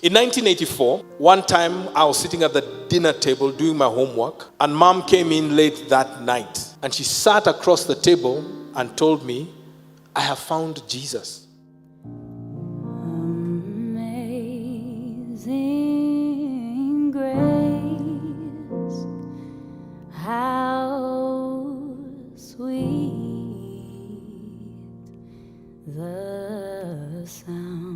In 1984, one time I was sitting at the dinner table doing my homework, and Mom came in late that night, and she sat across the table and told me, I have found Jesus. Amazing grace, how sweet the sound.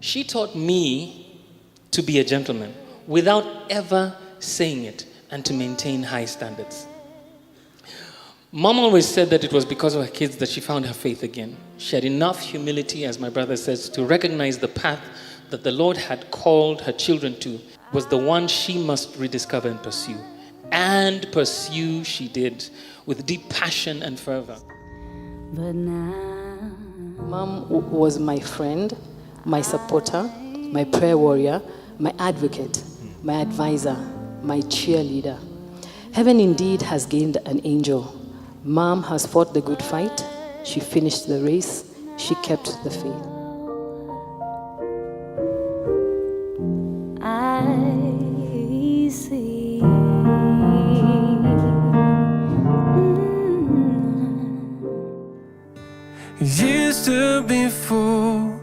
She taught me to be a gentleman without ever saying it, and to maintain high standards. Mom always said that it was because of her kids that she found her faith again. She had enough humility, as my brother says, to recognize the path that the Lord had called her children to was the one she must rediscover and pursue. And pursue she did with deep passion and fervor. But now, Mom was my friend, my supporter, my prayer warrior, my advocate, my advisor, my cheerleader. Heaven indeed has gained an angel. Mom has fought the good fight. She finished the race. She kept the faith. I see. Used to be full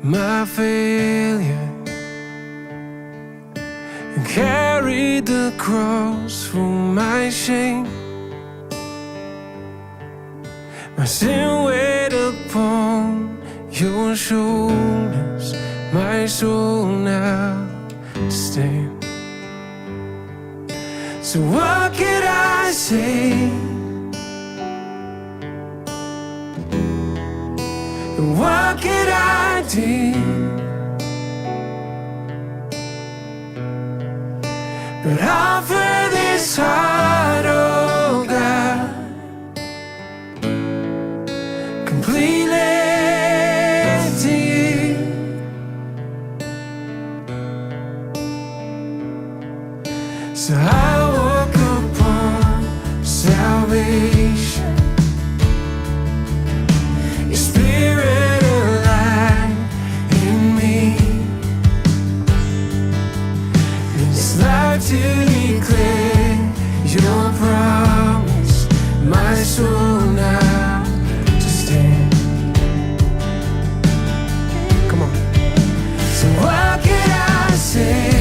my failure, and carried the cross for my shame. My sin weighed upon your shoulders, my soul now to stand. So what could I say? And what could I do but offer this heart, oh God, completely to you. So I walk upon salvation, your spirit alive in me. It's life to declare your promise, my soul now to stand. Come on. So what could I say?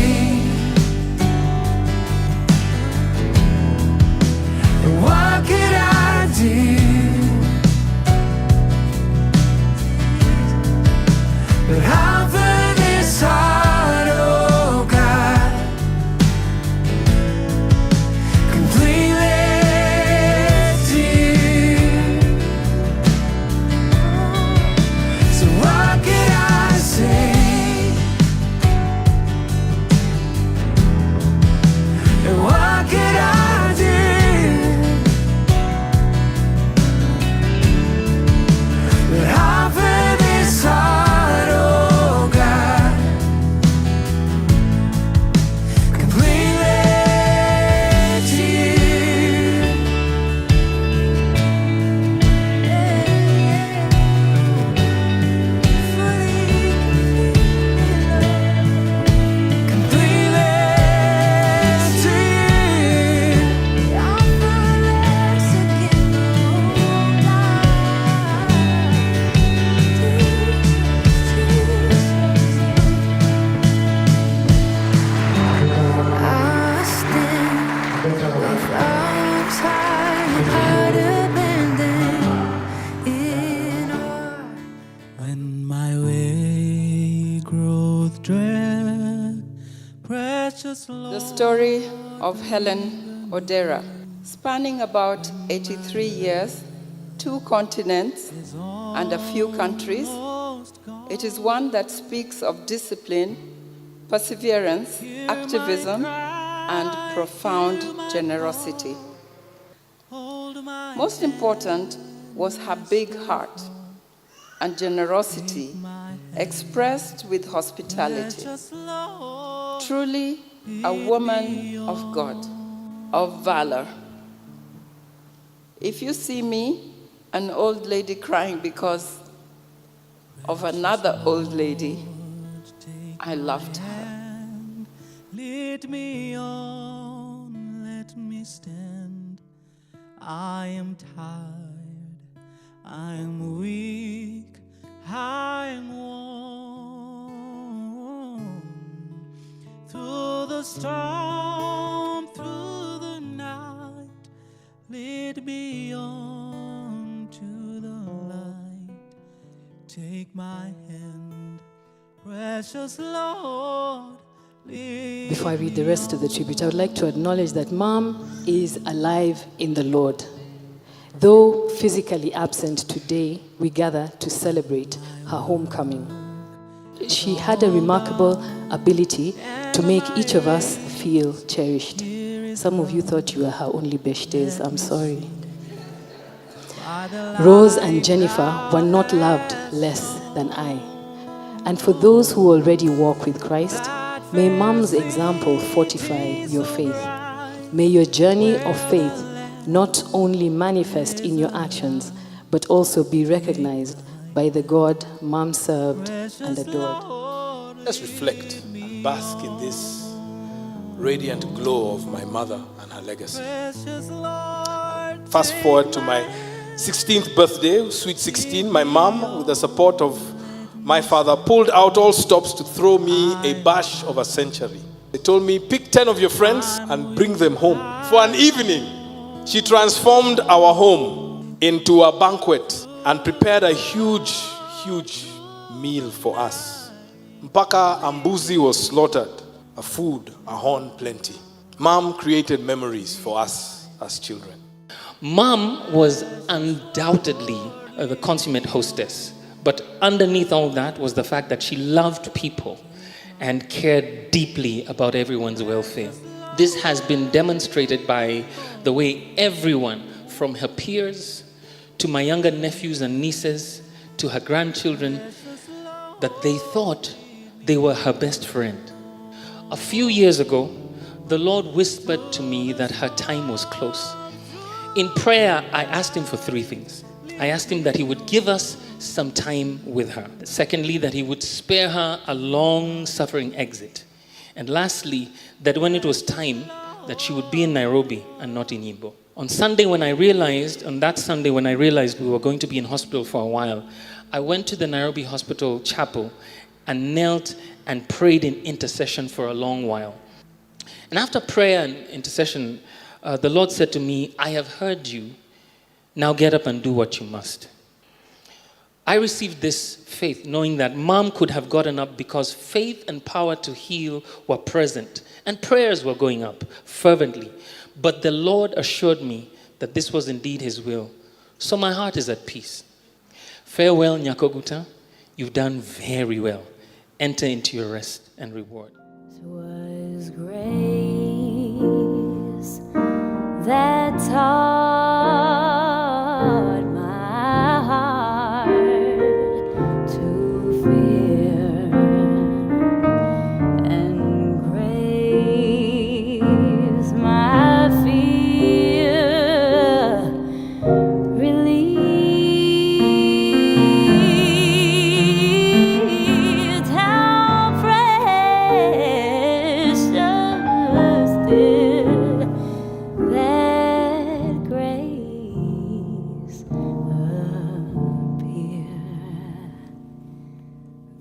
And what could I do but offer this heart, oh God, completely to you. So what could I say? And what could I do but offer this heart, oh God, completely to you. Completely to I stand with arms high, heart abandoned in awe. When my way growth dread, precious Lord. The story of Helen Odera, spanning about 83 years, 2 continents, and a few countries. It is one that speaks of discipline, perseverance, activism, and profound generosity. Most important was her big heart and generosity expressed with hospitality. Truly a woman of God, of valor. If you see me, an old lady crying because of another old lady. I loved her. Lead me on, let me stand. I am tired, I am weak, I am worn. Through the storm, through the night, lead me on to the light. Take my hand, precious Lord. Before I read the rest of the tribute, I would like to acknowledge that Mom is alive in the Lord. Though physically absent today, we gather to celebrate her homecoming. She had a remarkable ability to make each of us feel cherished. Some of you thought you were her only besties. I'm sorry. Rose and Jennifer were not loved less than I. And for those who already walk with Christ, may Mom's example fortify your faith. May your journey of faith not only manifest in your actions, but also be recognized by the God Mom served and adored. Let's reflect and bask in this radiant glow of my mother and her legacy. Fast forward to my 16th birthday, sweet 16, my mom, with the support of my father, pulled out all stops to throw me a bash of a century. They told me, pick 10 of your friends and bring them home. For an evening, she transformed our home into a banquet and prepared a huge, huge meal for us. Mpaka ambuzi was slaughtered, a food, a horn plenty. Mom created memories for us as children. Mom was undoubtedly the consummate hostess. But underneath all that was the fact that she loved people and cared deeply about everyone's welfare. This has been demonstrated by the way everyone, from her peers to my younger nephews and nieces to her grandchildren, that they thought they were her best friend. A few years ago, the Lord whispered to me that her time was close. In prayer, I asked him for 3 things. I asked him that he would give us some time with her. Secondly, that he would spare her a long-suffering exit. And lastly, that when it was time, that she would be in Nairobi and not in Igbo. On that Sunday when I realized we were going to be in hospital for a while, I went to the Nairobi Hospital chapel and knelt and prayed in intercession for a long while. And after prayer and intercession, the Lord said to me, I have heard you. Now get up and do what you must. I received this faith knowing that Mom could have gotten up because faith and power to heal were present and prayers were going up fervently. But the Lord assured me that this was indeed his will. So my heart is at peace. Farewell, Nyakoguta. You've done very well. Enter into your rest and reward. 'Twas grace that taught my heart to fear, and grace my fear relieved. How precious did that grace appear.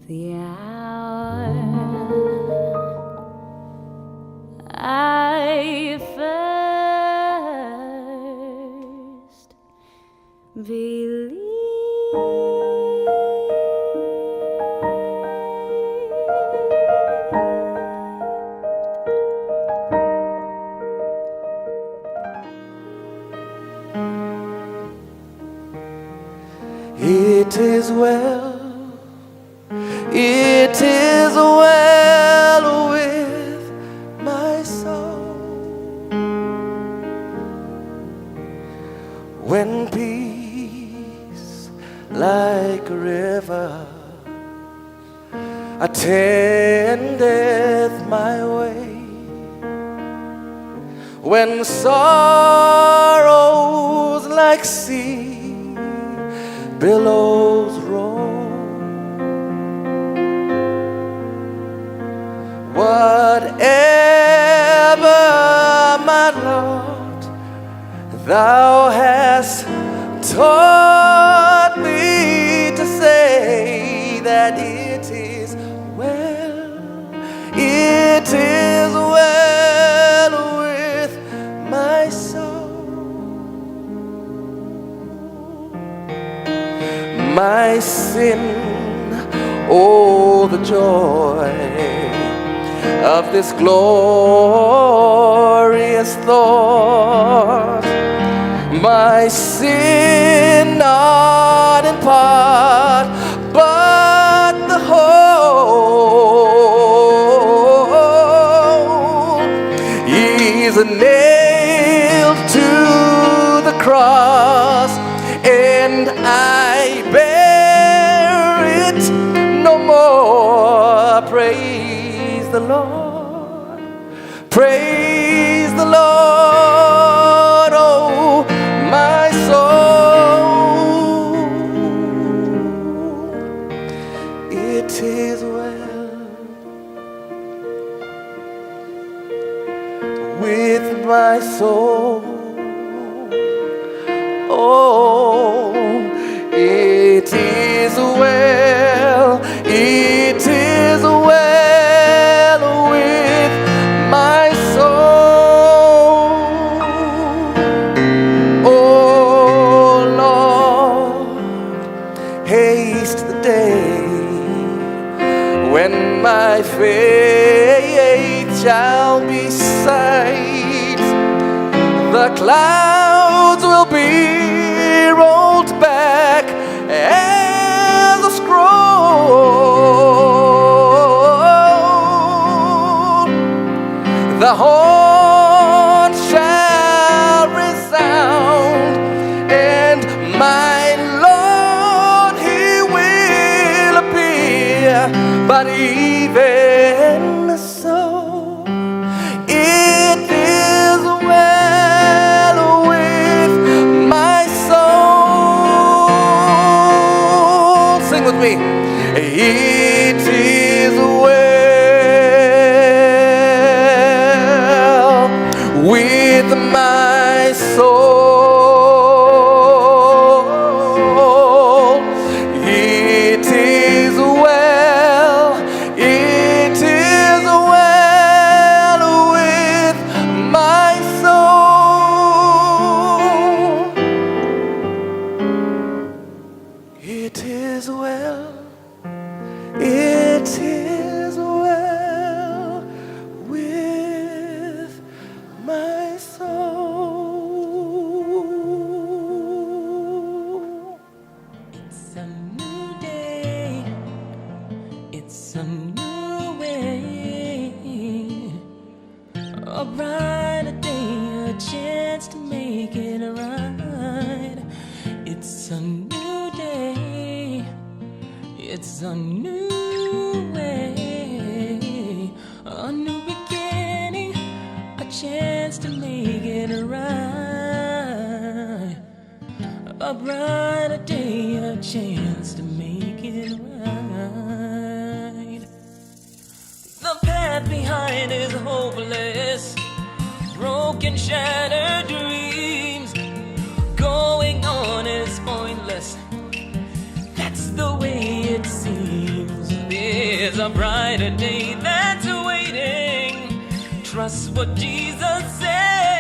The hour I first believed. It is well, it is well with my soul. When peace like a river attendeth my way, when sorrows like sea billows roll, whatever, my Lord, thou hast taught me to say that it is well, it is well with my soul. My sin, oh, the joy of this glorious thought. My sin, not in part, but the whole, is nailed to the cross, and I bear it no more. Praise the Lord, praise the Lord, oh my soul. It is well with my soul. Oh, it is well, it is well with my soul. Oh Lord, haste the day when my faith shall be sight. The clouds will be rolled back as a scroll. The horn shall resound, and my Lord, He will appear. But even so, it is well with my soul. Sing with me. It is well with my soul. It is well, it is well with my soul. It is well, it is well with my soul. It's a new day, it's a new way, a brighter day, a chance to make it right. It's a new day, it's a new way, a new beginning, a chance to make it right. A brighter day, a chance to make it right. The path behind is hopeless, broken, shattered dreams. Going on is pointless, that's the way it seems. There's a brighter day that's waiting. Trust what Jesus said.